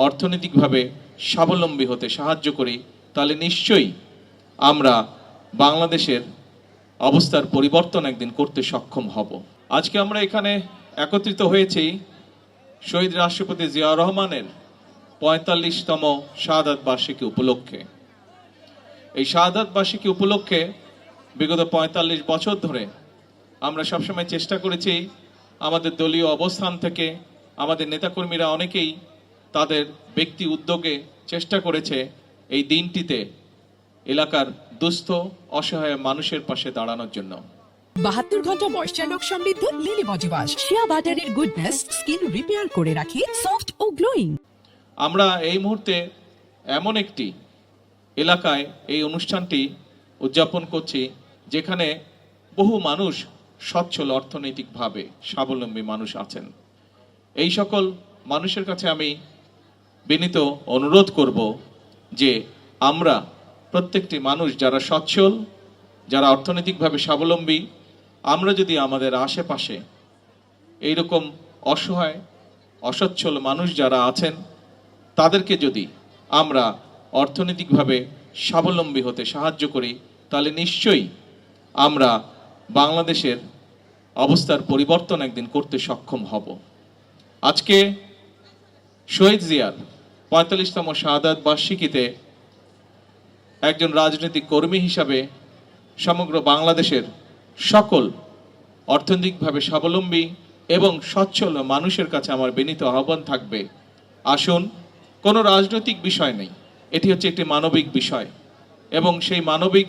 অর্থনৈতিকভাবে স্বাবলম্বী হতে সাহায্য করি, তাহলে নিশ্চয়ই আমরা বাংলাদেশের অবস্থার পরিবর্তন একদিন করতে সক্ষম হব। আজকে আমরা এখানে একত্রিত হয়েছি শহীদ রাষ্ট্রপতি জিয়াউর রহমানের ৪৫তম শাহাদাত বার্ষিকী উপলক্ষে। এই শাহাদাত বার্ষিকী উপলক্ষে বিগত ৪৫ বছর ধরে আমরা সবসময় চেষ্টা করেছি, আমাদের দলীয় অবস্থান থেকে আমাদের নেতাকর্মীরা অনেকেই তাদের ব্যক্তি উদ্যোগে চেষ্টা করেছে এই দিনটিতে এলাকার দুস্থ অসহায় মানুষের পাশে দাঁড়ানোর জন্য। 72 ঘন্টা ময়েশ্চার লক সমৃদ্ধ লিলি বডি ওয়াশ, শিয়া বাটারের গুডনেস স্কিন রিপেয়ার করে রাখে সফট ও গ্লোয়িং। আমরা এই মুহূর্তে এমন একটি এলাকায় এই অনুষ্ঠানটি উদযাপন করছি যেখানে বহু মানুষ সচ্ছল অর্থনৈতিকভাবে স্বাবলম্বী মানুষ আছেন। এই সকল মানুষের কাছে আমি বিনীত অনুরোধ করব যে আমরা প্রত্যেকটি মানুষ যারা সচ্ছল, যারা অর্থনৈতিকভাবে স্বাবলম্বী, আমরা যদি আমাদের আশেপাশে এইরকম অসহায় অসচ্ছল মানুষ যারা আছেন তাদেরকে যদি আমরা অর্থনৈতিকভাবে স্বাবলম্বী হতে সাহায্য করি, তাহলে নিশ্চয়ই আমরা বাংলাদেশের অবস্থার পরিবর্তন একদিন করতে সক্ষম হব। আজকে শহীদ জিয়ার ৪৫তম শাহাদাত বার্ষিকীতে একজন রাজনৈতিক কর্মী হিসাবে সমগ্র বাংলাদেশের সকল অর্থনৈতিকভাবে স্বাবলম্বী এবং সচ্ছল মানুষের কাছে আমার বিনীত আহ্বান থাকবে, আসুন, কোনো রাজনৈতিক বিষয় নেই, এটি হচ্ছে একটি মানবিক বিষয় এবং সেই মানবিক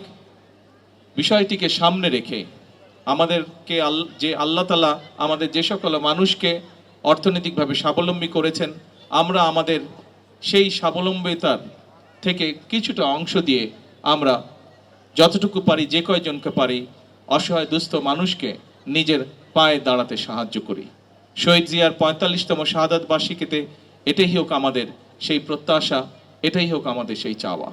বিষয়টিকে সামনে রেখে আমাদেরকে যে আল্লাহ তাআলা আমাদের যে সকল মানুষকে অর্থনৈতিকভাবে স্বাবলম্বী করেছেন, আমরা আমাদের সেই স্বাবলম্বিতার থেকে কিছুটা অংশ দিয়ে আমরা যতটুকু পারি, যে কয়জনকে পারি, অসহায় দুস্থ মানুষকে নিজের পায়ে দাঁড়াতে সাহায্য করি। শহীদ জিয়ার ৪৫তম শাহাদাত বার্ষিকীতে এটাই হোক আমাদের সেই প্রত্যাশা, এটাই হোক আমাদের সেই চাওয়া।